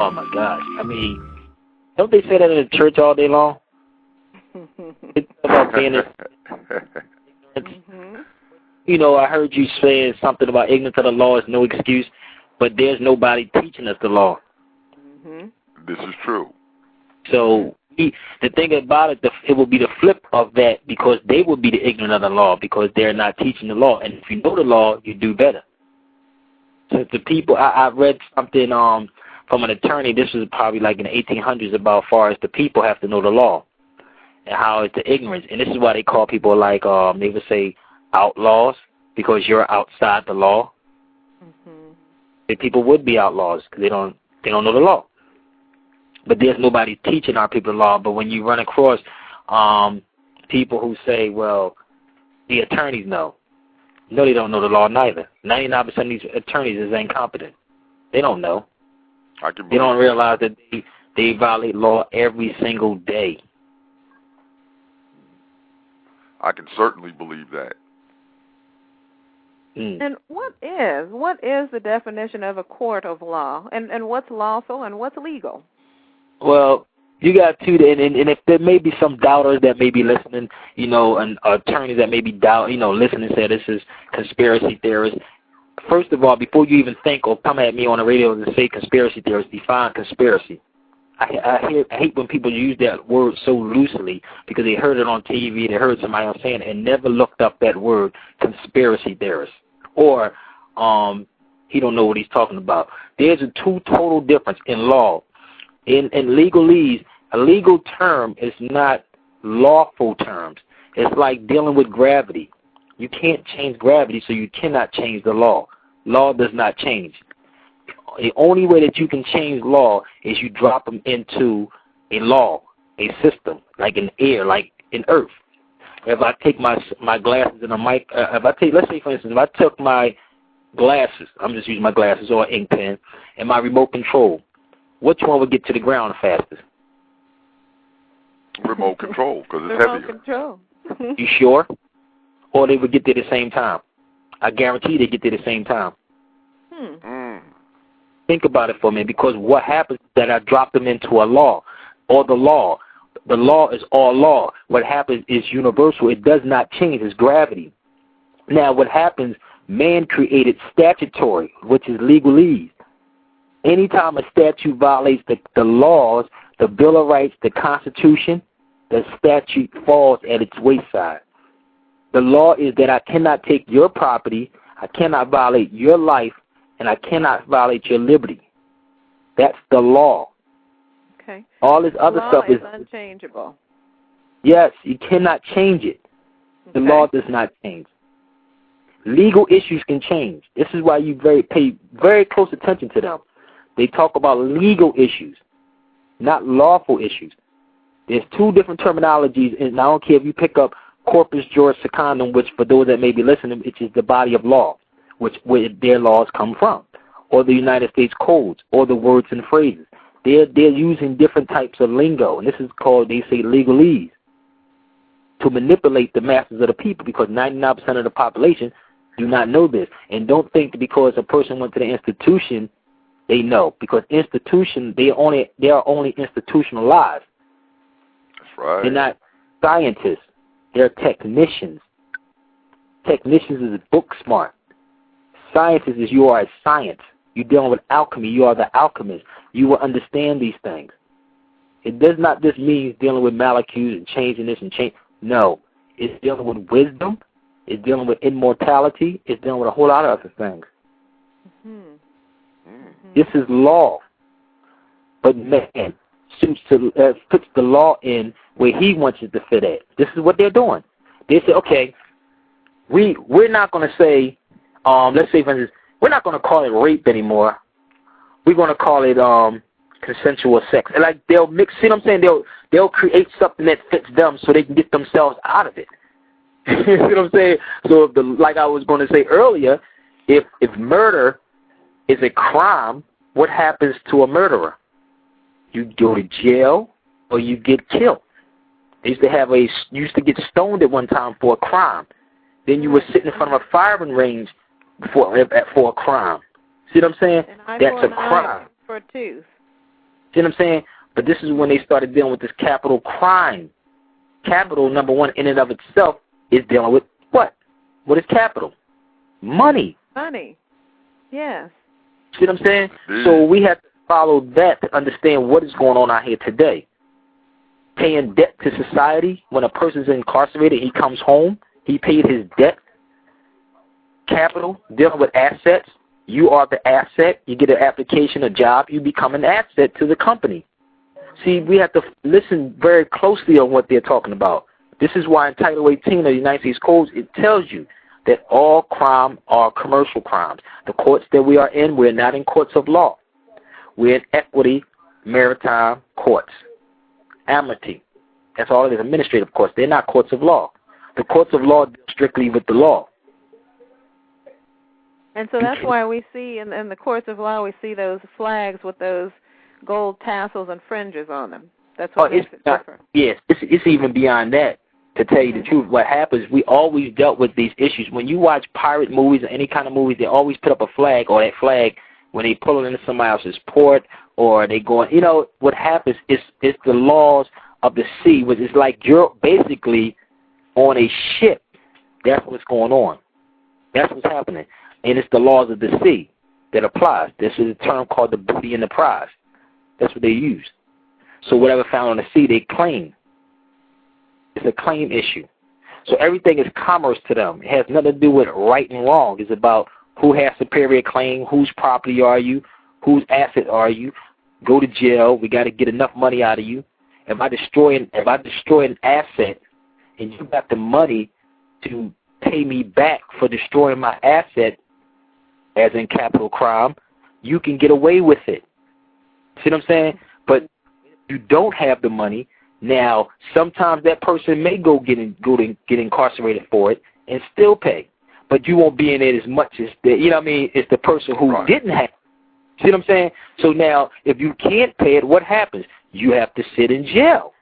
Oh my gosh! I mean, don't they say that in the church all day long? It's about being You know, I heard you saying something about ignorance of the law is no excuse, but there's nobody teaching us the law. This is true. So the thing about it, it will be the flip of that, because they will be the ignorant of the law because they're not teaching the law. And if you know the law, you do better. Since the people, I read something from an attorney. This was probably like in the 1800s about as far as the people have to know the law and how it's the ignorance. And this is why they call people like they would say outlaws, because you're outside the law. The people would be outlaws because they don't know the law. But there's nobody teaching our people the law. But when you run across people who say, well, the attorneys know. No, they don't know the law neither. 99% of these attorneys is incompetent. They don't know. They don't realize that they violate law every single day. I can certainly believe that. And what is the definition of a court of law? And what's lawful and what's legal? Well, you got two, and if there may be some doubters that may be listening, you know, and attorneys that may be listening and say this is conspiracy theorists. First of all, before you even think or come at me on the radio and say conspiracy theorists, define conspiracy. I hate when people use that word so loosely because they heard it on TV, they heard somebody else saying it, and never looked up that word, conspiracy theorist. Or he don't know what he's talking about. There's a two total difference in law. In legalese, a legal term is not lawful terms. It's like dealing with gravity. You can't change gravity, so you cannot change the law. Law does not change. The only way that you can change law is you drop them into a law, a system, like in air, like in earth. If I take my glasses and a mic, let's say for instance, if I took my glasses, I'm just using my glasses or an ink pen, and my remote control, which one would get to the ground fastest? Remote control, because it's heavier. Remote control. You sure? Or they would get there at the same time? I guarantee they get there at the same time. Think about it for a minute, because what happens is that I drop them into a law, or the law. The law is all law. What happens is universal. It does not change. It's gravity. Now, what happens, man created statutory, which is legalese. Anytime a statute violates the laws, the Bill of Rights, the Constitution, the statute falls at its wayside. The law is that I cannot take your property, I cannot violate your life, and I cannot violate your liberty. That's the law. Okay. All this other stuff is unchangeable. Yes, you cannot change it. The law does not change. Legal issues can change. This is why you pay very close attention to them. They talk about legal issues, not lawful issues. There's two different terminologies, and I don't care if you pick up corpus juris secundum, which for those that may be listening, which is the body of law, where their laws come from, or the United States codes, or the words and phrases. They're using different types of lingo, and this is called, they say, legalese, to manipulate the masses of the people, because 99% of the population do not know this. And don't think because a person went to the institution, they know, because institution, they are only institutionalized. That's right. They're not scientists. They're technicians. Technicians is book smart. Scientists is you are a science. You're dealing with alchemy. You are the alchemist. You will understand these things. It does not just mean dealing with molecules and changing this and change. No. It's dealing with wisdom. It's dealing with immortality. It's dealing with a whole lot of other things. This is law. But man puts the law in where he wants it to fit at. This is what they're doing. They say, okay, we're not going to say, let's say, for instance, we're not going to call it rape anymore. We're going to call it consensual sex. And like they'll mix, see what I'm saying? They'll create something that fits them so they can get themselves out of it. You see what I'm saying? So like I was going to say earlier, if murder is a crime, what happens to a murderer? You go to jail or you get killed. They used to get stoned at one time for a crime. Then you were sitting in front of a firing range for a crime. See what I'm saying? That's a crime. For a tooth. See what I'm saying? But this is when they started dealing with this capital crime. Capital, number one, in and of itself, is dealing with what? What is capital? Money. Money. Yes. See what I'm saying? So we have to follow that to understand what is going on out here today. Paying debt to society. When a person's incarcerated, he comes home, he paid his debt. Capital, dealing with assets. You are the asset. You get an application, a job, you become an asset to the company. See, we have to listen very closely on what they're talking about. This is why in Title 18 of the United States Codes, it tells you that all crime are commercial crimes. The courts that we are in, we're not in courts of law. We're in equity, maritime courts. Amity. That's all it is, administrative courts. They're not courts of law. The courts of law deal strictly with the law. And so that's why we see in the courts of law, we see those flags with those gold tassels and fringes on them. That's what makes it different. Yes, it's even beyond that. To tell you the truth, what happens, we always dealt with these issues. When you watch pirate movies or any kind of movies, they always put up a flag, or that flag when they pull it into somebody else's port, or they go, you know, what happens is it's the laws of the sea, which is like you're basically on a ship. That's what's going on. That's what's happening. And it's the laws of the sea that applies. This is a term called the booty and the prize. That's what they use. So whatever found on the sea, they claim. It's a claim issue. So everything is commerce to them. It has nothing to do with right and wrong. It's about who has superior claim, whose property are you, whose asset are you. Go to jail. We got to get enough money out of you. If I destroy an asset and you got the money to pay me back for destroying my asset, as in capital crime, you can get away with it. See what I'm saying? But you don't have the money. Now, sometimes that person may go get incarcerated for it and still pay, but you won't be in it as much as the, you know what I mean? It's the person who didn't have. See what I'm saying? So now, if you can't pay it, what happens? You have to sit in jail.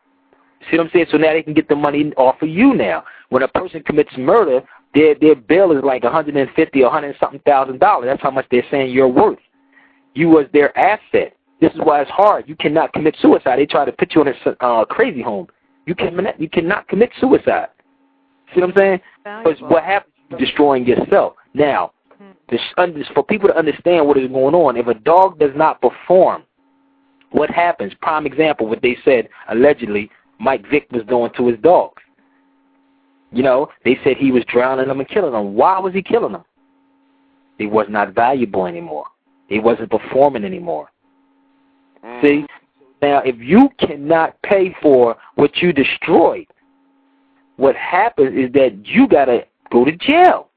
See what I'm saying? So now they can get the money off of you. Now, when a person commits murder, their bail is like $150 or $100-something thousand. That's how much they're saying you're worth. You was their asset. This is why it's hard. You cannot commit suicide. They try to put you in a crazy home. You cannot commit suicide. See what I'm saying? Because what happens, you're destroying yourself. Now, for people to understand what is going on, if a dog does not perform, what happens? Prime example, what they said, allegedly, Mike Vick was doing to his dogs. You know, they said he was drowning them and killing them. Why was he killing them? He was not valuable anymore. He wasn't performing anymore. See? Now, if you cannot pay for what you destroyed, what happens is that you got to go to jail.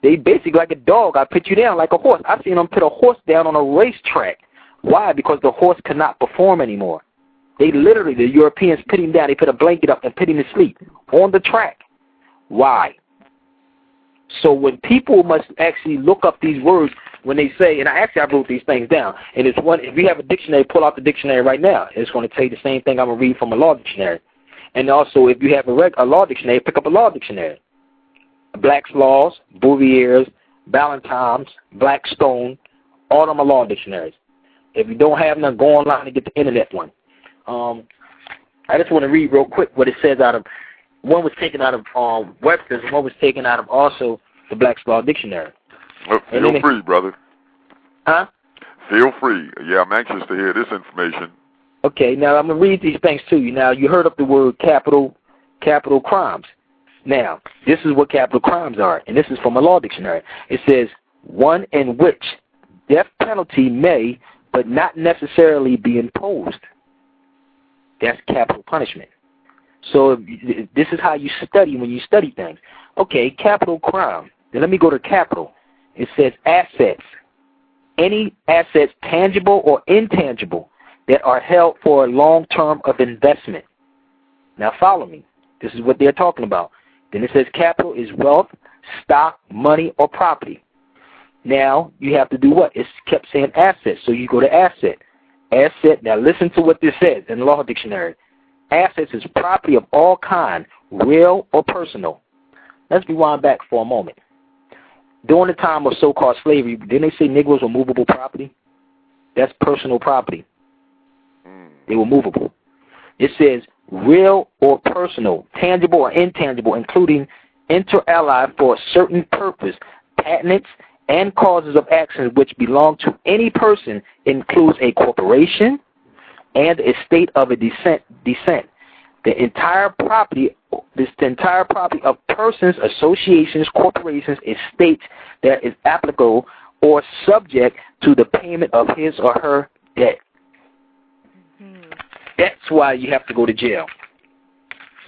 They basically, like a dog, I put you down like a horse. I've seen them put a horse down on a racetrack. Why? Because the horse cannot perform anymore. They literally, the Europeans put him down. They put a blanket up and put him to sleep on the track. Why? So when people must actually look up these words, when they say, and I wrote these things down, and it's one, if you have a dictionary, pull out the dictionary right now. It's going to tell you the same thing I'm going to read from a law dictionary. And also, if you have a law dictionary, pick up a law dictionary. Black's Laws, Bouvier's, Ballantyne's, Blackstone, all of them are law dictionaries. If you don't have them, go online and get the internet one. I just want to read real quick what it says out of, one was taken out of Webster's, and one was taken out of also the Black's Law Dictionary. Feel free, brother. Huh? Feel free. Yeah, I'm anxious to hear this information. Okay, now I'm going to read these things to you. Now, you heard of the word capital crimes. Now, this is what capital crimes are, and this is from a law dictionary. It says, one in which death penalty may, but not necessarily be imposed. That's capital punishment. So this is how you study when you study things. Okay, capital crime. Then let me go to capital. It says assets. Any assets, tangible or intangible, that are held for a long term of investment. Now follow me. This is what they're talking about. Then it says capital is wealth, stock, money, or property. Now you have to do what? It's kept saying assets, so you go to asset. Asset, now listen to what this says in the law dictionary. Assets is property of all kind, real or personal. Let's rewind back for a moment. During the time of so-called slavery, didn't they say Negroes were movable property? That's personal property. They were movable. It says real or personal, tangible or intangible, including inter alia for a certain purpose, patents, and causes of action which belong to any person, includes a corporation and estate of a descent. The entire property of persons, associations, corporations, estates that is applicable or subject to the payment of his or her debt. Mm-hmm. That's why you have to go to jail.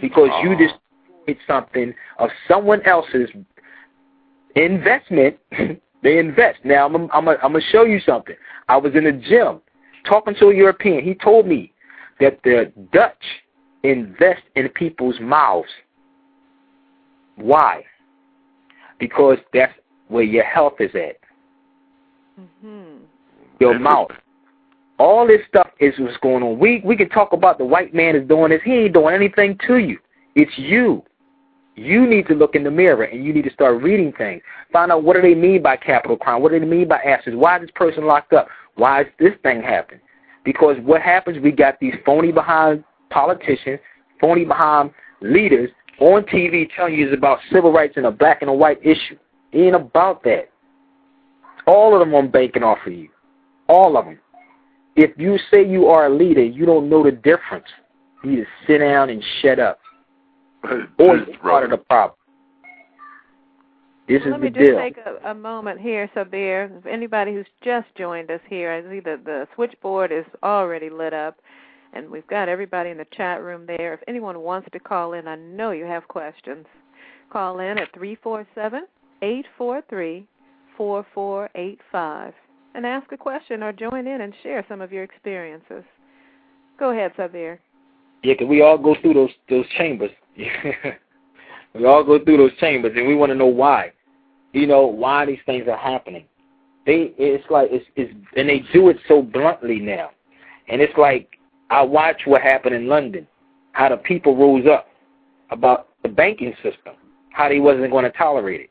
Because you destroyed something of someone else's investment. They invest. Now, I'm going to show you something. I was in a gym talking to a European. He told me that the Dutch invest in people's mouths. Why? Because that's where your health is at. Mm-hmm. Your mouth. All this stuff is what's going on. We can talk about the white man is doing this. He ain't doing anything to you. It's you. You need to look in the mirror and you need to start reading things. Find out what do they mean by capital crime? What do they mean by assets? Why is this person locked up? Why is this thing happening? Because what happens, we got these phony behind politicians, phony behind leaders on TV telling you it's about civil rights and a black and a white issue. It ain't about that. All of them are banking off of you. All of them. If you say you are a leader, you don't know the difference. You need to sit down and shut up. Or you're part of the problem. This is the deal. Let me just take a moment here, Sabir. If anybody who's just joined us here, I see that the switchboard is already lit up, and we've got everybody in the chat room there. If anyone wants to call in, I know you have questions. Call in at 347-843-4485 and ask a question or join in and share some of your experiences. Go ahead, Sabir. Yeah, because we all go through those chambers. We all go through those chambers, and we want to know why. You know, why these things are happening. And they do it so bluntly now. And it's like, I watched what happened in London, how the people rose up about the banking system, how they wasn't going to tolerate it.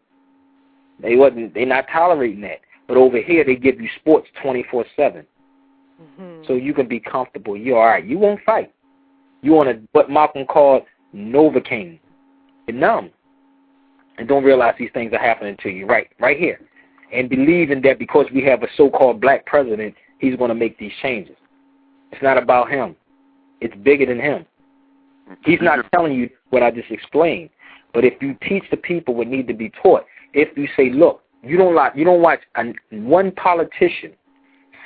They're not tolerating that. But over here, they give you sports 24/7. Mm-hmm. So you can be comfortable. You're all right. You won't fight. You want to, what Malcolm called Novocaine. You're numb. And don't realize these things are happening to you right here. And believing that because we have a so-called black president, he's going to make these changes. It's not about him. It's bigger than him. He's not telling you what I just explained. But if you teach the people what need to be taught, if you say, look, you don't watch one politician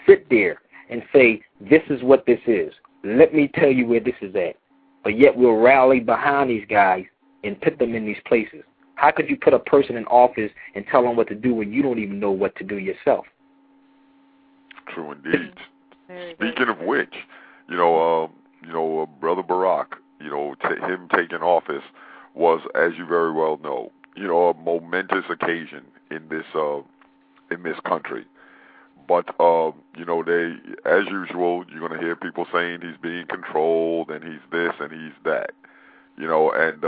sit there and say, this is what this is. Let me tell you where this is at. But yet we'll rally behind these guys and put them in these places. How could you put a person in office and tell them what to do when you don't even know what to do yourself? True indeed. Speaking of which, Brother Barack, him taking office was, as you very well know, a momentous occasion in this country. But they, as usual, you're going to hear people saying he's being controlled and he's this and he's that. And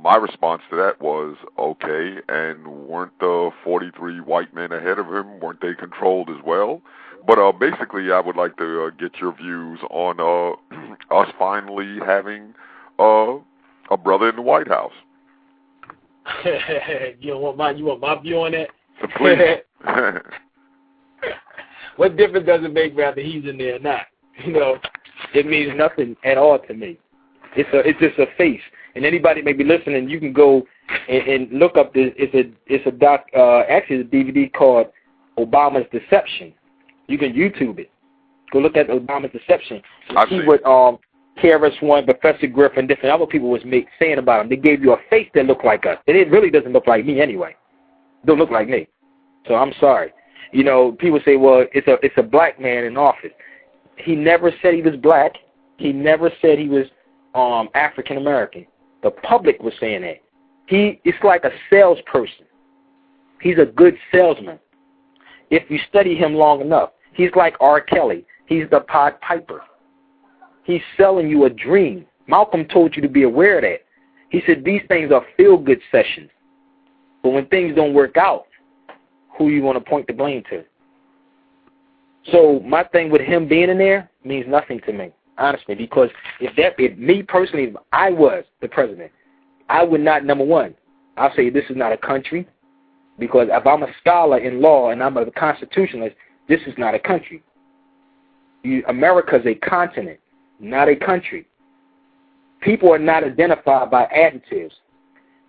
my response to that was, okay, and weren't the 43 white men ahead of him, weren't they controlled as well? But basically, I would like to get your views on us finally having a brother in the White House. You want my view on that? Please. What difference does it make whether he's in there or not? It means nothing at all to me. It's just a face. And anybody may be listening, you can go and look up this. Actually it's a DVD called Obama's Deception. You can YouTube it. Go look at Obama's Deception. See what KRS-One, Professor Griffin, different other people was saying about him. They gave you a face that looked like us. And it really doesn't look like me anyway. It don't look like me. So I'm sorry. People say, well, it's a black man in office. He never said he was black. He never said he was African American. The public was saying that. It's like a salesperson. He's a good salesman. If you study him long enough, he's like R. Kelly. He's the Pied Piper. He's selling you a dream. Malcolm told you to be aware of that. He said these things are feel-good sessions. But when things don't work out, who you want to point the blame to? So my thing with him being in there means nothing to me. honestly, because if me personally, if I was the president, I would not, number one, I'll say this is not a country, because if I'm a scholar in law and I'm a constitutionalist, this is not a country. America is a continent, not a country. People are not identified by adjectives.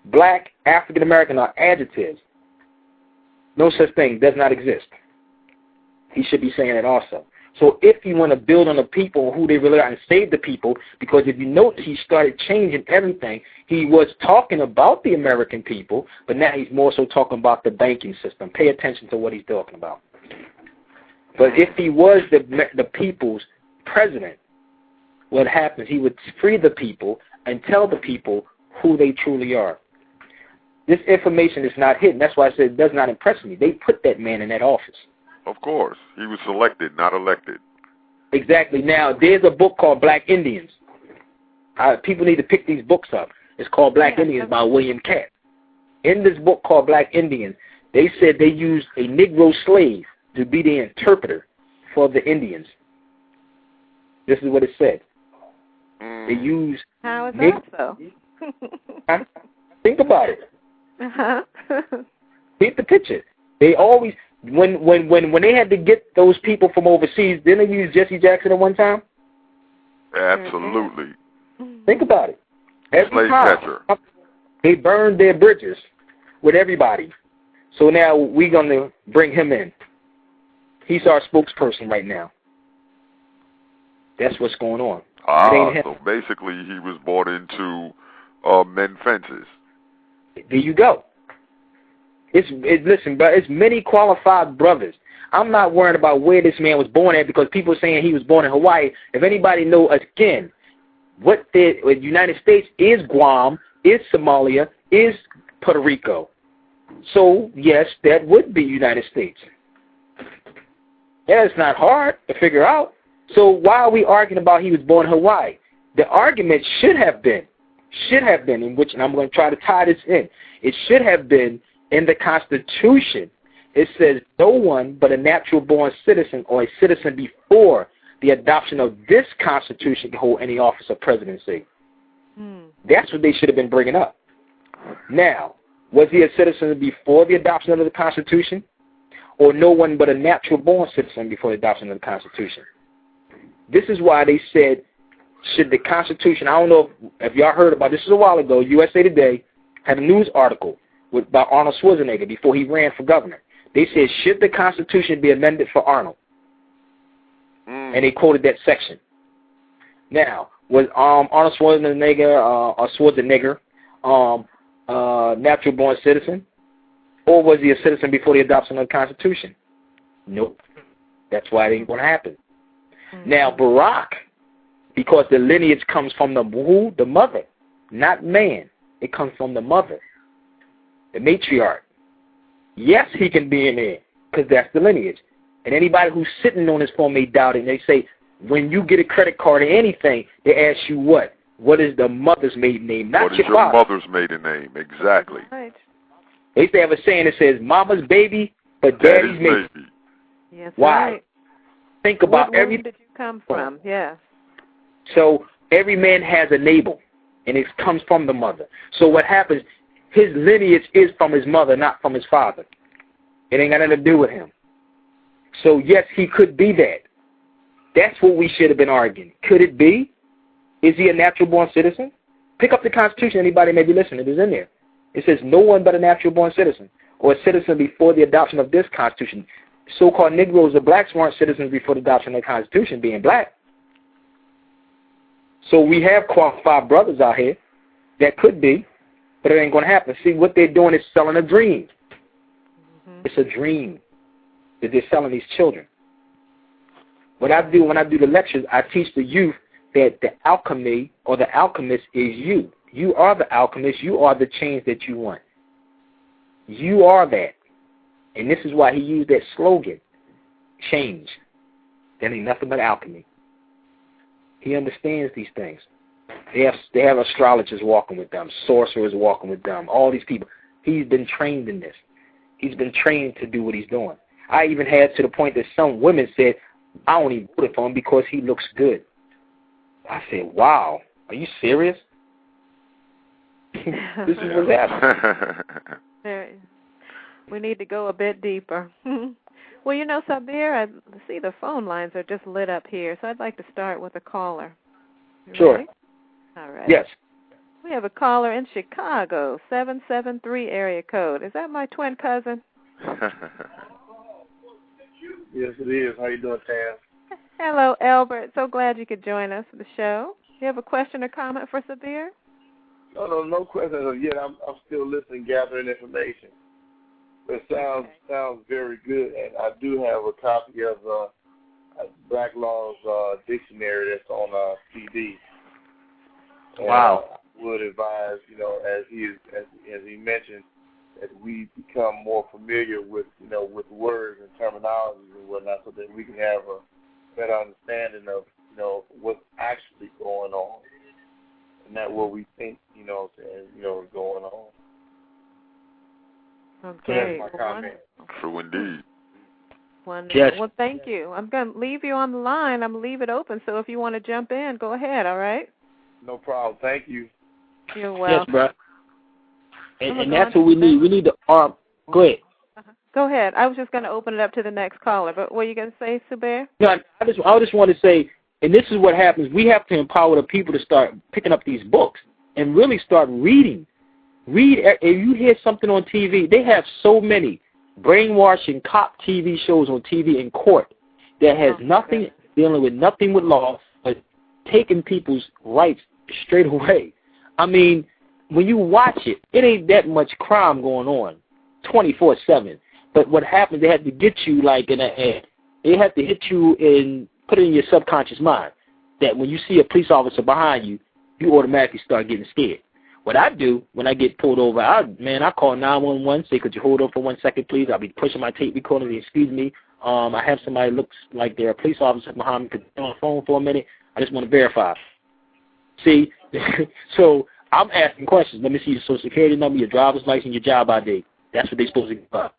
Black, African American are adjectives. No such thing, does not exist. He should be saying it also. So if you want to build on the people who they really are and save the people, because if you notice he started changing everything, he was talking about the American people, but now he's more so talking about the banking system. Pay attention to what he's talking about. But if he was the people's president, what happens, he would free the people and tell the people who they truly are. This information is not hidden. That's why I said it does not impress me. They put that man in that office. Of course. He was selected, not elected. Exactly. Now, there's a book called Black Indians. People need to pick these books up. It's called Black Indians by William Catt. In this book called Black Indians, they said they used a Negro slave to be the interpreter for the Indians. This is what it said. They used... How is that so? Think about it. Uh-huh. Paint the picture. They always... When they had to get those people from overseas, didn't they use Jesse Jackson at one time? Absolutely. Think about it. Every Slave time catcher. they burned their bridges with everybody. So now we're going to bring him in. He's our spokesperson right now. That's what's going on. So basically he was brought into men fences. There you go. Listen, but it's many qualified brothers. I'm not worried about where this man was born at, because people are saying he was born in Hawaii. If anybody know, again, what the United States is Guam, is Somalia, is Puerto Rico. So, yes, that would be United States. Yeah, it's not hard to figure out. So why are we arguing about he was born in Hawaii? The argument should have been, in which, and I'm going to try to tie this in, it should have been in the Constitution. It says no one but a natural-born citizen or a citizen before the adoption of this Constitution can hold any office of presidency. That's what they should have been bringing up. Now, was he a citizen before the adoption of the Constitution, or no one but a natural-born citizen before the adoption of the Constitution? This is why they said, should the Constitution, I don't know if y'all heard about this, a while ago, USA Today had a news article by Arnold Schwarzenegger before he ran for governor. They said, should the Constitution be amended for Arnold? And they quoted that section. Now, was Arnold Schwarzenegger natural-born citizen? Or was he a citizen before the adoption of the Constitution? Nope. That's why it ain't going to happen. Now, Barack, because the lineage comes from the mother, not man. It comes from the mother, the matriarch. Yes, he can be in there, because that's the lineage. And anybody who's sitting on his phone may doubt it. And they say, when you get a credit card or anything, they ask you what? What is the mother's maiden name? Not your father. What is your mother's maiden name? Exactly. Right. They used to have a saying that says, mama's baby, but daddy's baby. Yes, why? Right. Think about Where every... did you come from? Yes. So every man has a navel, and it comes from the mother. So what happens, his lineage is from his mother, not from his father. It ain't got nothing to do with him. So, yes, he could be that. That's what we should have been arguing. Could it be? Is he a natural-born citizen? Pick up the Constitution. Anybody may be listening. It is in there. It says no one but a natural-born citizen or a citizen before the adoption of this Constitution. So-called Negroes or blacks weren't citizens before the adoption of the Constitution, being black. So we have qualified brothers out here that could be, but it ain't going to happen. See, what they're doing is selling a dream. It's a dream that they're selling these children. What I do when I do the lectures, I teach the youth that the alchemy or the alchemist is you. You are the alchemist. You are the change that you want. You are that. And this is why he used that slogan, change. That ain't nothing but alchemy. He understands these things. They have astrologers walking with them, sorcerers walking with them, all these people. He's been trained in this. He's been trained to do what he's doing. I even had to the point that some women said, I only voted for him because he looks good. I said, wow, are you serious? This is what's happening. We need to go a bit deeper. Well, you know, Sabir, I see the phone lines are just lit up here, so I'd like to start with a caller. You Sure. ready? All right. Yes. We have a caller in Chicago, 773 area code. Is that my twin cousin? Yes, it is. How you doing, Tam? Hello, Albert. So glad you could join us for the show. Do you have a question or comment for Sabir? No questions as of yet. I'm still listening, gathering information. It sounds very good, and I do have a copy of Black Law's dictionary that's on CD. Wow. I would advise, you know, as he mentioned, that we become more familiar with, you know, with words and terminologies and whatnot, so that we can have a better understanding of, you know, what's actually going on, and not what we think, you know, is going on. Okay. So that's my comment. True indeed. Wonderful. Yes. Well, thank you. I'm going to leave you on the line. I'm going to leave it open, so if you want to jump in, go ahead, all right? No problem. Thank you. You're welcome. Yes, bro. And that's what we need. We need to go ahead. Go ahead. I was just going to open it up to the next caller, but what are you going to say, Sabir? No, I just want to say, and this is what happens. We have to empower the people to start picking up these books and really start reading. Read. If you hear something on TV, they have so many brainwashing cop TV shows on TV in court that has nothing dealing with nothing with law, but taking people's rights straight away. I mean, when you watch it, it ain't that much crime going on 24/7. But what happens, they have to get you like in they have to hit you and put it in your subconscious mind that when you see a police officer behind you, you automatically start getting scared. What I do when I get pulled over, I call 911, say, could you hold on for 1 second, please? I'll be pushing my tape recorder, excuse me. I have somebody looks like they're a police officer behind me, could you on the phone for a minute? I just want to verify. See, so I'm asking questions. Let me see your social security number, your driver's license, your job ID. That's what they're supposed to give up.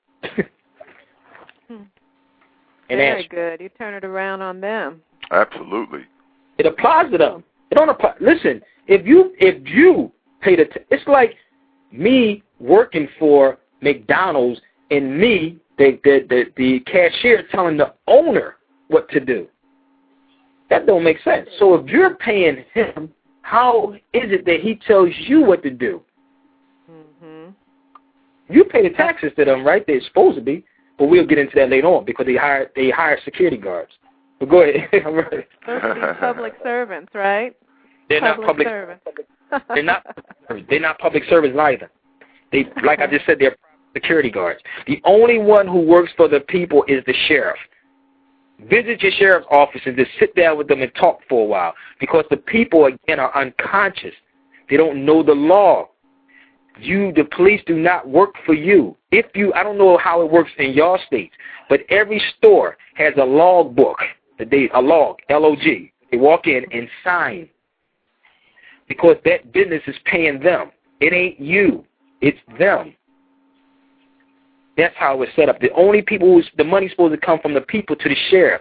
Very good. You turn it around on them. Absolutely. It applies to them. It don't apply. Listen, if you pay it's like me working for McDonald's and me, the cashier, telling the owner what to do. That don't make sense. So if you're paying him, how is it that he tells you what to do? Mm-hmm. You pay the taxes to them, right? They're supposed to be, but we'll get into that later on because they hire security guards. But go ahead. Supposed to be public servants, right? They're not public servants. They're not public servants either. They, like I just said, they're security guards. The only one who works for the people is the sheriff. Visit your sheriff's office and just sit down with them and talk for a while, because the people, again, are unconscious. They don't know the law. The police do not work for you. I don't know how it works in your states, but every store has a log book, a log, L-O-G. They walk in and sign, because that business is paying them. It ain't you. It's them. That's how it's set up. The only people the money's supposed to come from the people to the sheriff.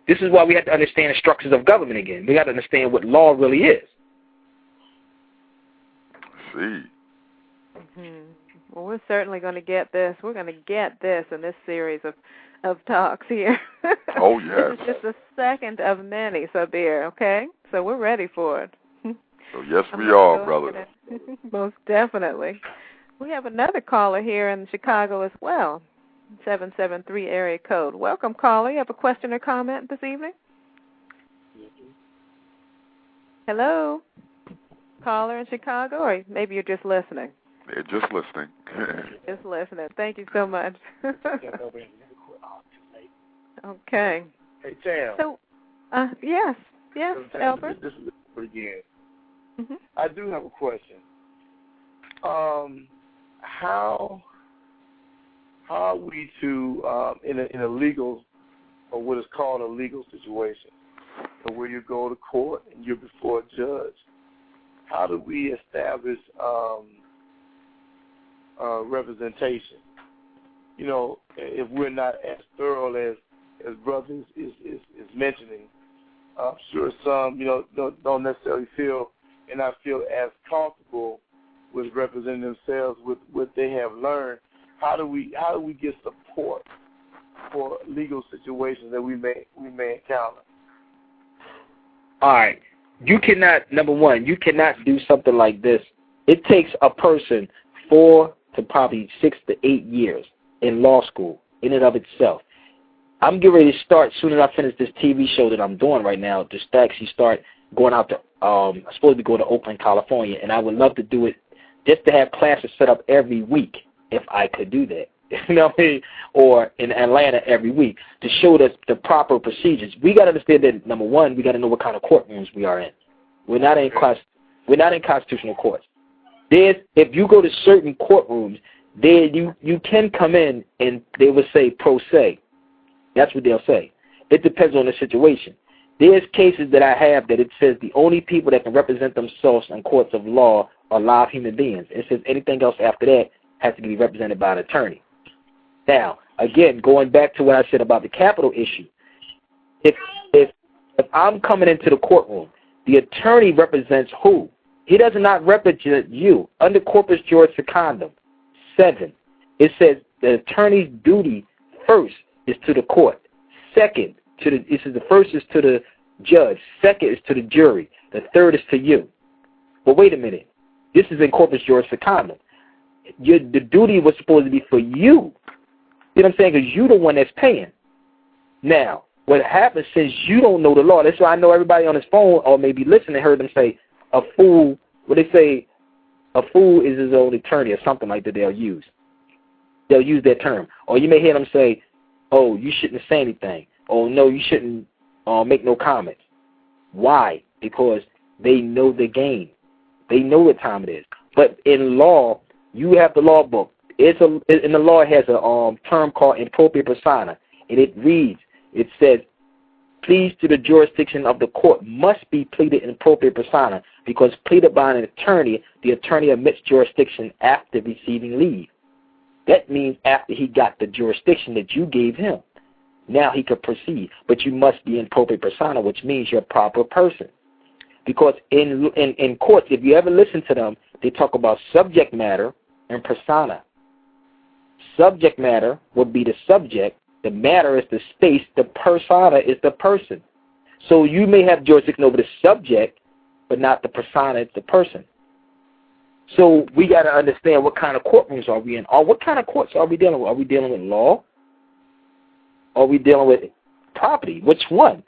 This is why we have to understand the structures of government again. We got to understand what law really is. See. Mm-hmm. Well, we're certainly going to get this. We're going to get this in this series of talks here. Oh, yes. This is just a second of many, Sabir, okay? So we're ready for it. So yes, we are, brother. Most definitely. We have another caller here in Chicago as well, 773 area code. Welcome, caller. You have a question or comment this evening? Hello? Caller in Chicago, or maybe you're just listening? They're just listening. Just listening. Thank you so much. Okay. Hey, Tam. So, yes, Albert. This is again. Mm-hmm. I do have a question. How are we to in a legal, or what is called a legal situation, so where you go to court and you're before a judge? How do we establish representation? You know, if we're not as thorough as brothers is mentioning, I'm sure some, don't necessarily feel and not feel as comfortable with representing themselves with what they have learned. How do we get support for legal situations that we may encounter? All right. You cannot, number one, you cannot do something like this. It takes a person 4 to probably 6 to 8 years in law school in and of itself. I'm getting ready to start, as soon as I finish this TV show that I'm doing right now, to actually start going out to, I'm supposed to be going to Oakland, California, and I would love to do it just to have classes set up every week if I could do that. You know what I mean? Or in Atlanta every week to show us the proper procedures. We got to understand that, number one, we got to know what kind of courtrooms we are in. We're not in constitutional courts. If you go to certain courtrooms, you can come in and they will say pro se. That's what they'll say. It depends on the situation. There's cases that I have that it says the only people that can represent themselves in courts of law are live human beings. It says anything else after that has to be represented by an attorney. Now, again, going back to what I said about the capital issue, if I'm coming into the courtroom, the attorney represents who? He does not represent you. Under Corpus Juris Secundum 7, it says the attorney's duty first is to the court. Second, the first is to the judge. Second is to the jury. The third is to you. But wait a minute. This is in Corpus Juris Secundum. The duty was supposed to be for you. You know what I'm saying? Because you're the one that's paying. Now, what happens since you don't know the law, that's why I know everybody on his phone or maybe listening heard them say, a fool, what they say, a fool is his own attorney or something like that they'll use. They'll use that term. Or you may hear them say, oh, you shouldn't say anything. Oh, no, you shouldn't make no comments. Why? Because they know the game. They know what time it is. But in law, you have the law book. In the law, it has a term called in propria persona, and it reads, it says, pleas to the jurisdiction of the court must be pleaded in propria persona because pleaded by an attorney, the attorney admits jurisdiction after receiving leave. That means after he got the jurisdiction that you gave him. Now he could proceed, but you must be in propria persona, which means you're a proper person. Because in courts, if you ever listen to them, they talk about subject matter and persona. Subject matter would be the subject, the matter is the space, the persona is the person. So you may have jurisdiction over the subject, but not the persona, it's the person. So we got to understand what kind of courtrooms are we in, or what kind of courts are we dealing with. Are we dealing with law? Are we dealing with property? Which one?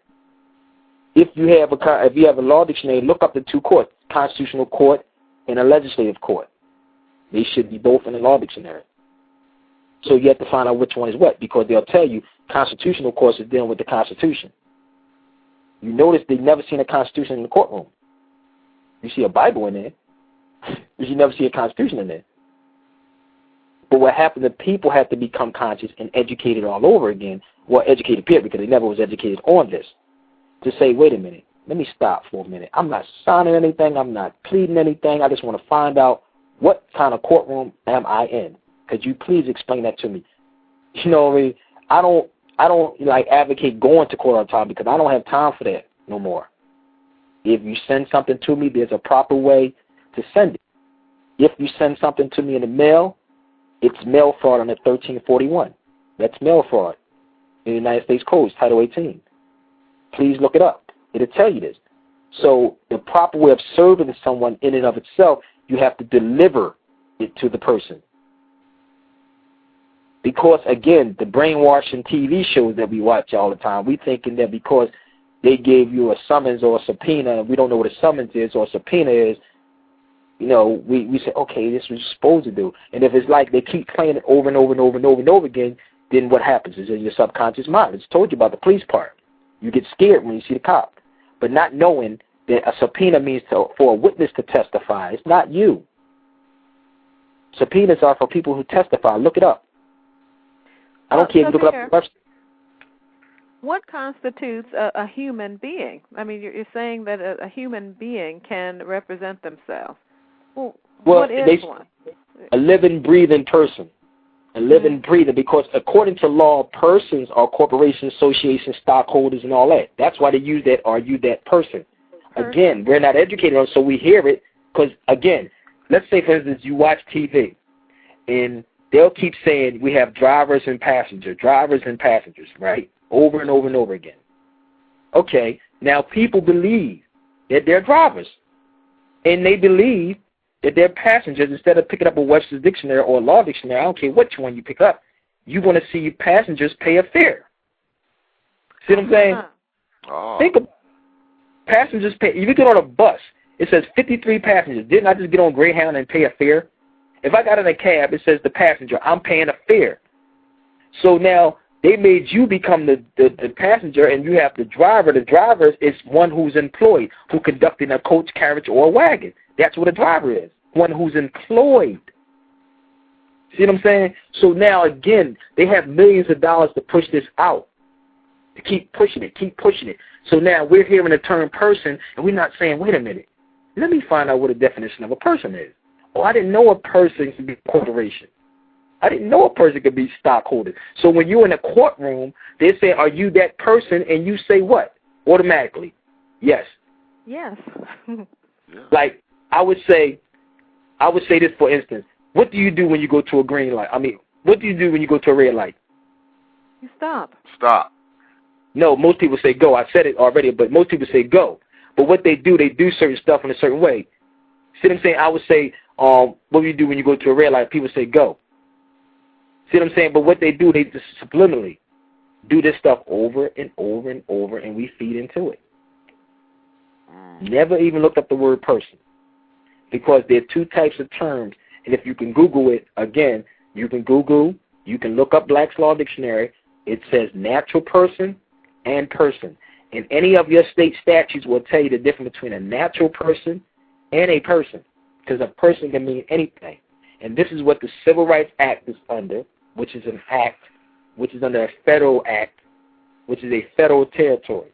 If you have a law dictionary, look up the two courts, constitutional court and a legislative court. They should be both in the law dictionary. So you have to find out which one is what, because they'll tell you constitutional courts is dealing with the Constitution. You notice they've never seen a Constitution in the courtroom. You see a Bible in there, but you never see a Constitution in there. But what happened, the people have to become conscious and educated all over again, well, educated period, because they never was educated on this, to say, wait a minute, let me stop for a minute. I'm not signing anything. I'm not pleading anything. I just want to find out what kind of courtroom am I in. Could you please explain that to me? You know what I mean? I don't like advocate going to court all the time because I don't have time for that no more. If you send something to me, there's a proper way to send it. If you send something to me in the mail, it's mail fraud under 1341. That's mail fraud in the United States Code, Title 18. Please look it up. It'll tell you this. So the proper way of serving someone in and of itself, you have to deliver it to the person. Because, again, the brainwashing TV shows that we watch all the time, we thinking that because they gave you a summons or a subpoena, and we don't know what a summons is or a subpoena is, you know, we say, okay, this is what you're supposed to do. And if it's like they keep playing it over and over and over and over and over again, then what happens is in your subconscious mind. It's told you about the police part. You get scared when you see the cop. But not knowing that a subpoena means for a witness to testify. It's not you. Subpoenas are for people who testify. Look it up. I don't care if you look it up on the website. What constitutes a human being? I mean, you're saying that a human being can represent themselves. Well, what is one? A living, breathing person. and living breathing, because according to law, persons are corporations, associations, stockholders, and all that. That's why they use that, are you that person? Again, we're not educated on it, so we hear it, because, again, let's say, for instance, you watch TV, and they'll keep saying we have drivers and passengers, right, over and over and over again. Okay, now people believe that they're drivers, and they believe that they're passengers. Instead of picking up a Webster's Dictionary or a Law Dictionary, I don't care which one you pick up, you want to see passengers pay a fare. See what I'm saying? Think about it. Passengers pay. If you get on a bus, it says 53 passengers. Didn't I just get on Greyhound and pay a fare? If I got in a cab, it says the passenger, I'm paying a fare. So now they made you become the passenger, and you have the driver. The driver is one who's employed, who conducting a coach, carriage, or a wagon. That's what a driver is, one who's employed. See what I'm saying? So now, again, they have millions of dollars to push this out, to keep pushing it. So now we're hearing the term person, and we're not saying, wait a minute, let me find out what the definition of a person is. Oh, I didn't know a person could be a corporation. I didn't know a person could be stockholder. So when you're in a courtroom, they say, are you that person? And you say what? Automatically, yes. Yes. Like, I would say this, for instance. What do you do when you go to a green light? I mean, what do you do when you go to a red light? You stop. Stop. No, most people say go. I said it already, but most people say go. But what they do certain stuff in a certain way. See what I'm saying? I would say, what do you do when you go to a red light? People say go. See what I'm saying? But what they do, they just subliminally do this stuff over and over and over, and we feed into it. Never even looked up the word person, because there are two types of terms, and if you can Google it, again, you can look up Black's Law Dictionary. It says natural person and person. And any of your state statutes will tell you the difference between a natural person and a person, because a person can mean anything. And this is what the Civil Rights Act is under, which is an act, which is under a federal act, which is a federal territory.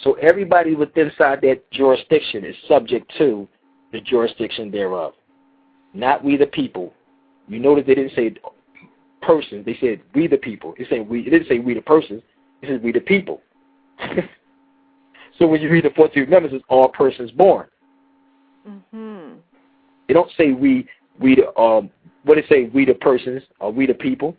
So everybody within inside that jurisdiction is subject to the jurisdiction thereof. Not we the people. You notice they didn't say persons, they said we the people. It didn't say we the persons, it says we the people. So when you read the 14th Amendment, it says all persons born. They don't say we the what they say, we the persons or we the people.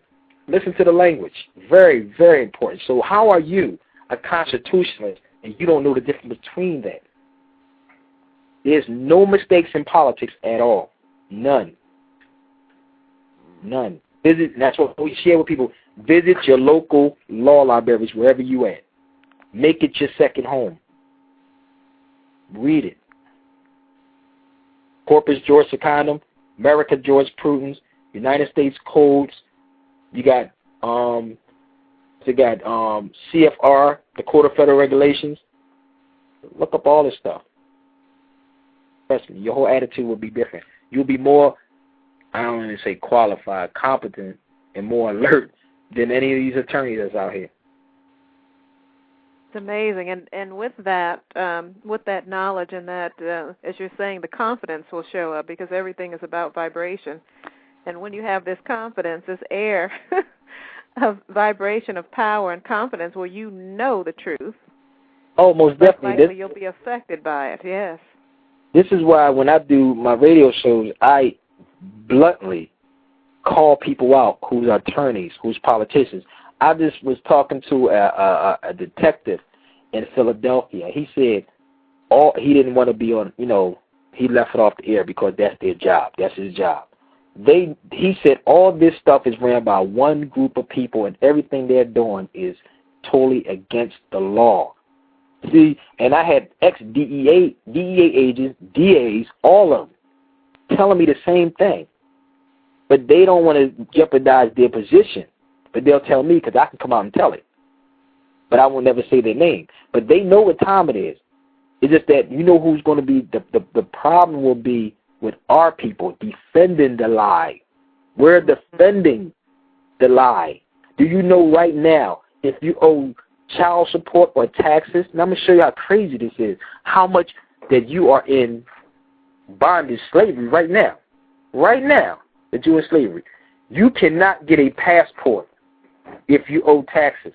Listen to the language. Very, very important. So how are you a constitutionalist and you don't know the difference between that? There's no mistakes in politics at all. None. Visit, and that's what we share with people. Visit your local law libraries wherever you at. Make it your second home. Read it. Corpus Juris Secundum, America Jurisprudence, United States Codes. You got CFR, the Code of Federal Regulations. Look up all this stuff. Trust me, your whole attitude will be different. You'll be more, I don't want to say qualified, competent, and more alert than any of these attorneys that's out here. It's amazing, and with that knowledge and that, as you're saying, the confidence will show up, because everything is about vibration. And when you have this confidence, this air of vibration of power and confidence, where you know the truth, oh, most definitely, likely you'll be affected by it. Yes. This is why when I do my radio shows, I bluntly call people out who's attorneys, who's politicians. I just was talking to a detective in Philadelphia. He said he didn't want to be on, he left it off the air because that's their job. That's his job. He said all this stuff is ran by one group of people, and everything they're doing is totally against the law. See, and I had ex-DEA agents, DAs, all of them, telling me the same thing. But they don't want to jeopardize their position. But they'll tell me because I can come out and tell it. But I will never say their name. But they know what time it is. It's just that you know who's going to be, the problem will be with our people defending the lie. We're defending the lie. Do you know right now if you owe child support or taxes, and I'm going to show you how crazy this is, how much that you are in bondage slavery right now that you're in slavery. You cannot get a passport if you owe taxes.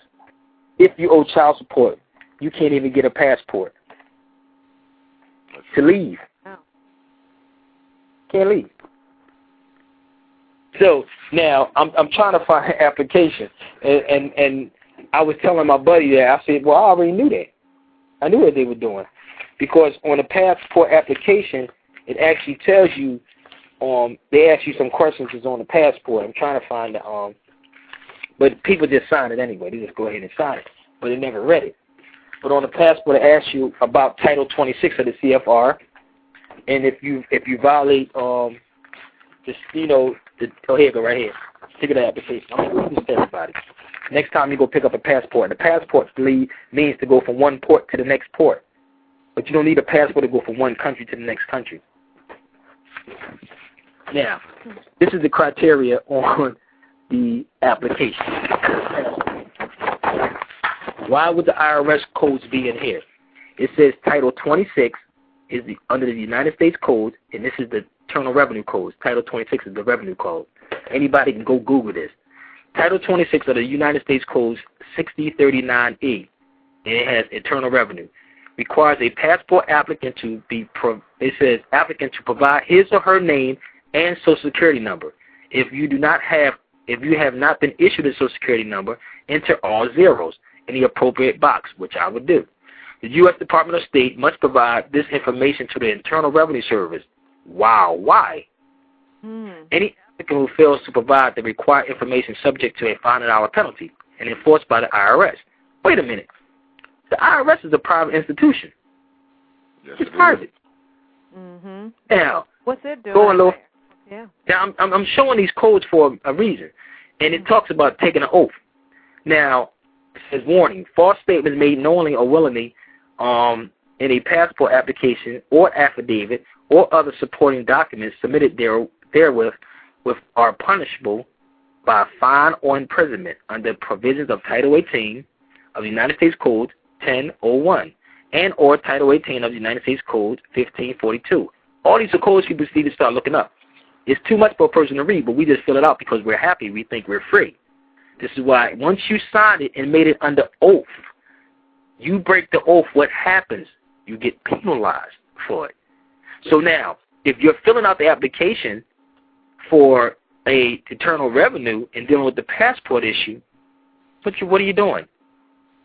If you owe child support, you can't even get a passport to leave. Can't leave. So now I'm trying to find an application, and I was telling my buddy that, I said, well, I already knew that. I knew what they were doing, because on the passport application, it actually tells you, they ask you some questions that's on the passport. I'm trying to find the, but people just sign it anyway. They just go ahead and sign it, but they never read it. But on the passport, it asks you about Title 26 of the CFR, and if you violate, just, you know, oh, here you go, right here. Look at the application. I'm going to read this to everybody. Next time you go pick up a passport, and the passport means to go from one port to the next port. But you don't need a passport to go from one country to the next country. Now, this is the criteria on the application. Why would the IRS codes be in here? It says Title 26 is under the United States Code, and this is the Internal Revenue Code. Title 26 is the Revenue Code. Anybody can go Google this. Title 26 of the United States Code 6039E, and it has Internal Revenue. Requires a passport applicant to applicant to provide his or her name and Social Security number. If you have not been issued a Social Security number, enter all zeros in the appropriate box, which I would do. The U.S. Department of State must provide this information to the Internal Revenue Service. Wow, why? Any applicant who fails to provide the required information subject to a $500 penalty and enforced by the IRS. Wait a minute. The IRS is a private institution. Yes, it's private. Mm-hmm. Now, what's it doing? Yeah. Now, I'm showing these codes for a reason, and it talks about taking an oath. Now, it says, warning, false statements made knowingly or willingly in a passport application or affidavit or other supporting documents submitted therewith are punishable by a fine or imprisonment under provisions of Title 18 of the United States Code 1001 and or Title 18 of the United States Code 1542. All these are codes people need to start looking up. It's too much for a person to read, but we just fill it out because we're happy. We think we're free. This is why once you signed it and made it under oath, you break the oath, what happens? You get penalized for it. So now, if you're filling out the application for a Internal Revenue and dealing with the passport issue, what are you doing?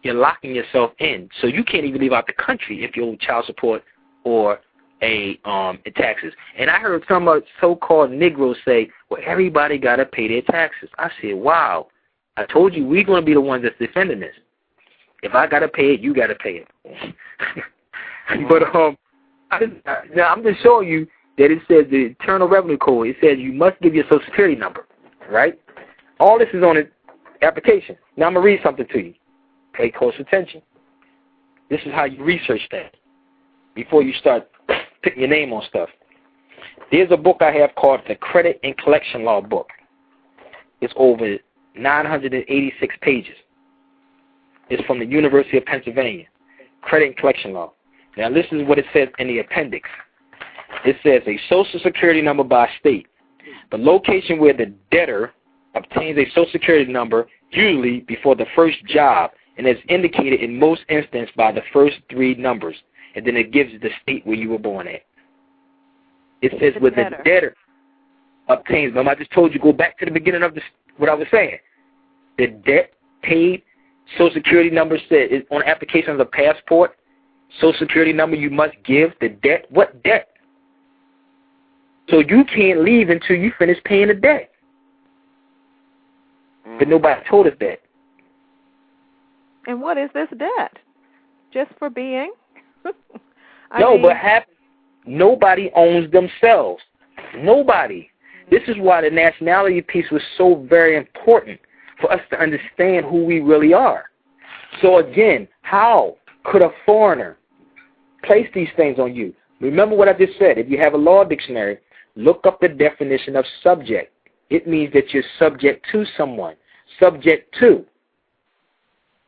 You're locking yourself in. So you can't even leave out the country if you owe child support or taxes. And I heard some so-called Negroes say, well, everybody got to pay their taxes. I said, wow. I told you we're going to be the ones that's defending this. If I got to pay it, you got to pay it. But I'm just showing you that it says the Internal Revenue Code. It says you must give your Social Security number, right? All this is on the application. Now I'm going to read something to you. Pay close attention. This is how you research that before you start putting your name on stuff. There's a book I have called the Credit and Collection Law book. It's over 986 pages. It's from the University of Pennsylvania. Credit and Collection Law. Now this is what it says in the appendix. It says a Social Security number by state. The location where the debtor obtains a Social Security number usually before the first job and is indicated in most instances by the first three numbers. And then it gives the state where you were born at. It says where the debtor obtains. Remember, I just told you, go back to the beginning of what I was saying. The debt paid Social Security number said is on application of a passport. Social Security number you must give. The debt. What debt? So you can't leave until you finish paying the debt. But nobody told us that. And what is this debt? Just for being? What happens? Nobody owns themselves. Nobody. This is why the nationality piece was so very important for us to understand who we really are. So again, how could a foreigner place these things on you? Remember what I just said. If you have a law dictionary, look up the definition of subject. It means that you're subject to someone. Subject to.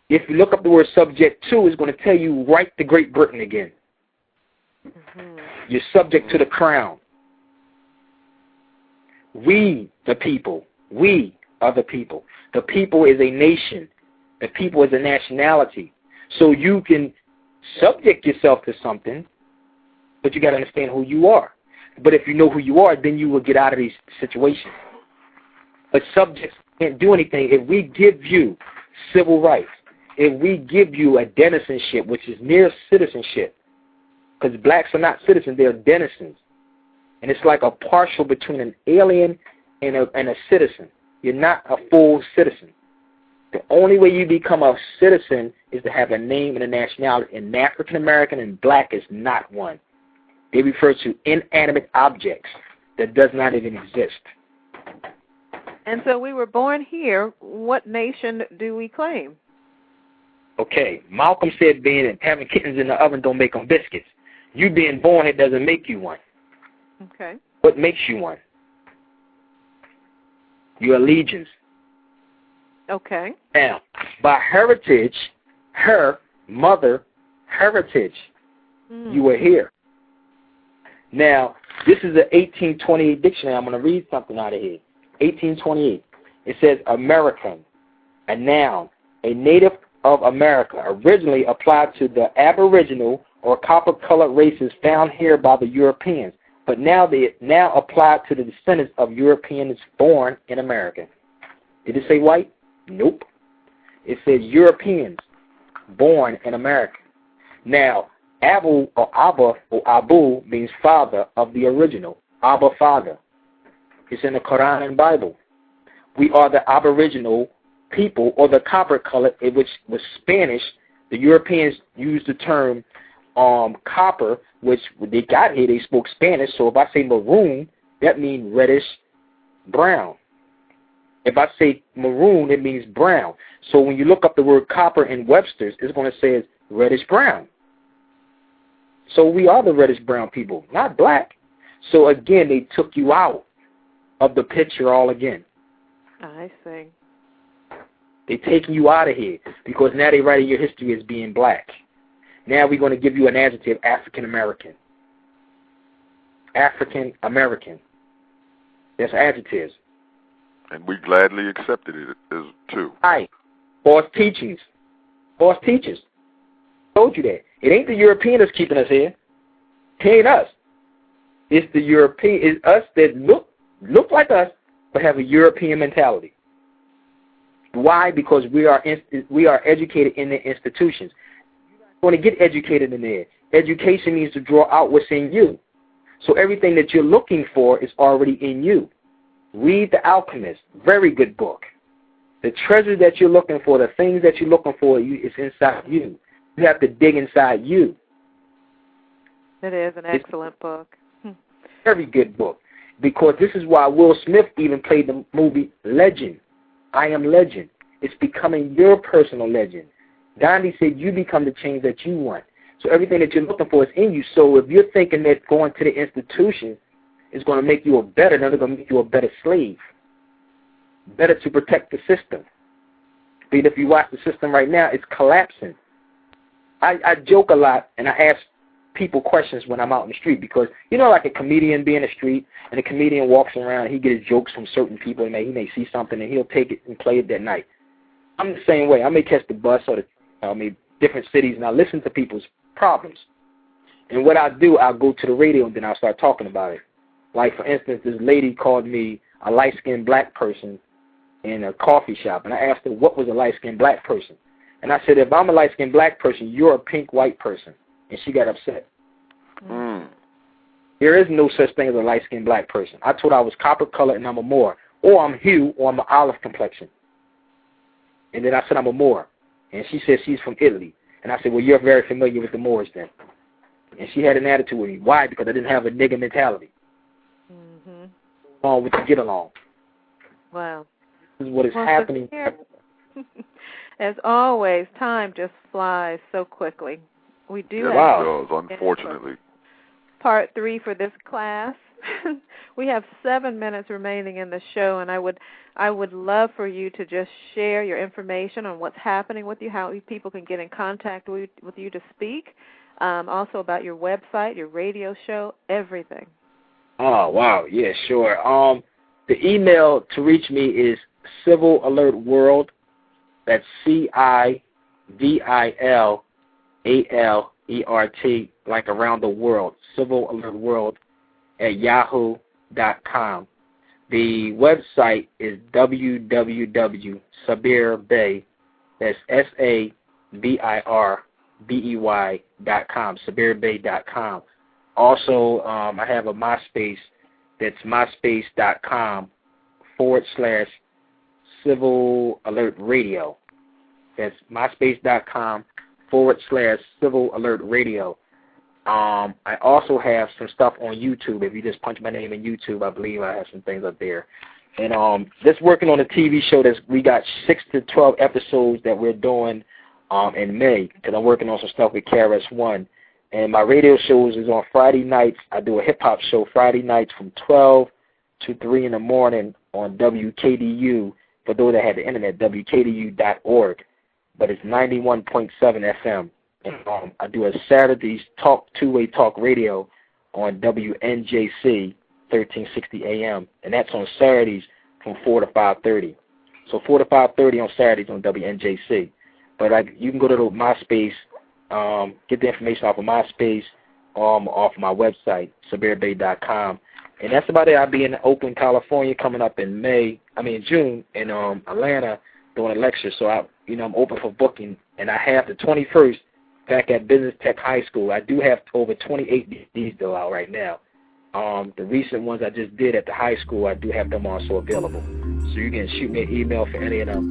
If you look up the word subject to, it's going to tell you right to Great Britain again. Mm-hmm. You're subject to the crown. We, the people, We are the people. The people is a nation. The people is a nationality. So you can subject yourself to something, but you got to understand who you are. But if you know who you are, then you will get out of these situations. But subjects can't do anything. If we give you civil rights, if we give you a denizenship, which is near citizenship, because blacks are not citizens, they're denizens. And it's like a partial between an alien and a citizen. You're not a full citizen. The only way you become a citizen is to have a name and a nationality. And African American and black is not one. They refer to inanimate objects that does not even exist. And so we were born here. What nation do we claim? Okay, Malcolm said having kittens in the oven don't make them biscuits. You being born, it doesn't make you one. Okay. What makes you one? Your allegiance. Okay. Now, by heritage, her mother heritage, you were here. Now, this is an 1828 dictionary. I'm going to read something out of here. 1828. It says American, a noun, a native of America, originally applied to the aboriginal or copper-colored races found here by the Europeans, but now applied to the descendants of Europeans born in America. Did it say white? Nope. It says Europeans born in America. Now, Abu or Abba or Abu means father of the original. Abba, father. It's in the Quran and Bible. We are the aboriginal people, or the copper-colored, which was Spanish. The Europeans used the term copper, which when they got here, they spoke Spanish. So if I say maroon, that means reddish brown. If I say maroon, it means brown. So when you look up the word copper in Webster's, it's going to say it's reddish brown. So we are the reddish brown people, not black. So again, they took you out of the picture all again. I see. They're taking you out of here because now they're writing your history as being black. Now we're going to give you an adjective, African American. African American. That's adjectives. And we gladly accepted it as too. Right. False teachings. False teachers. Told you that. It ain't the European that's keeping us here. It ain't us. It's the European. It's us that look like us, but have a European mentality. Why? Because we are educated in the institutions. You're going to get educated in there. Education means to draw out what's in you. So everything that you're looking for is already in you. Read The Alchemist. Very good book. The treasure that you're looking for, the things that you're looking for, is inside you. You have to dig inside you. It is an excellent book. Very good book. Because this is why Will Smith even played the movie Legend. I Am Legend. It's becoming your personal legend. Gandhi said you become the change that you want. So everything that you're looking for is in you. So if you're thinking that going to the institution is going to make you a better, then it's going to make you a better slave. Better to protect the system. But if you watch the system right now, it's collapsing. I joke a lot, and I ask people questions when I'm out in the street because, you know, like a comedian be in the street, and a comedian walks around, and he gets jokes from certain people, and he may see something, and he'll take it and play it that night. I'm the same way. I may catch the bus or different cities, and I listen to people's problems. And what I do, I'll go to the radio, and then I'll start talking about it. Like, for instance, this lady called me a light-skinned black person in a coffee shop, and I asked her what was a light-skinned black person. And I said, if I'm a light-skinned black person, you're a pink white person. And she got upset. There is no such thing as a light-skinned black person. I told her I was copper-colored and I'm a Moor. Or I'm hue, or I'm an olive complexion. And then I said I'm a Moor. And she said she's from Italy. And I said, well, you're very familiar with the Moors then. And she had an attitude with me. Why? Because I didn't have a nigger mentality. Along with the get along. Wow. This is what is happening. As always, time just flies so quickly. We do have it does, unfortunately. Part 3 for this class. We have 7 minutes remaining in the show, and I would love for you to just share your information on what's happening with you, how people can get in contact with you to speak, also about your website, your radio show, everything. Oh, wow. Yeah, sure. The email to reach me is Civil Alert World. That's CIVILALERT, like around the world. Civil Alert World at yahoo.com. The website is www.sabirbey. That's SABIRBEY.com. SabirBey.com. Also, I have a MySpace. That's myspace.com/Civil Alert Radio. That's myspace.com/Civil Alert Radio. I also have some stuff on YouTube. If you just punch my name in YouTube, I believe I have some things up there. And just working on a TV show we got 6 to 12 episodes that we're doing in May, because I'm working on some stuff with KRS-One. And my radio shows is on Friday nights. I do a hip-hop show Friday nights from 12 to 3 in the morning on WKDU. For those that have the internet, WKDU.org. But it's 91.7 FM. And I do a Saturdays two-way talk radio on WNJC 1360 AM. And that's on Saturdays from 4 to 5:30. So 4 to 5:30 on Saturdays on WNJC. But you can go to MySpace, get the information off of MySpace, off my website, SabirBey.com. And that's about it. I'll be in Oakland, California coming up in June, in Atlanta doing a lecture. So I'm open for booking. And I have the 21st back at Business Tech High School. I do have over 28 DVDs though out right now. The recent ones I just did at the high school, I do have them also available. So you can shoot me an email for any of them.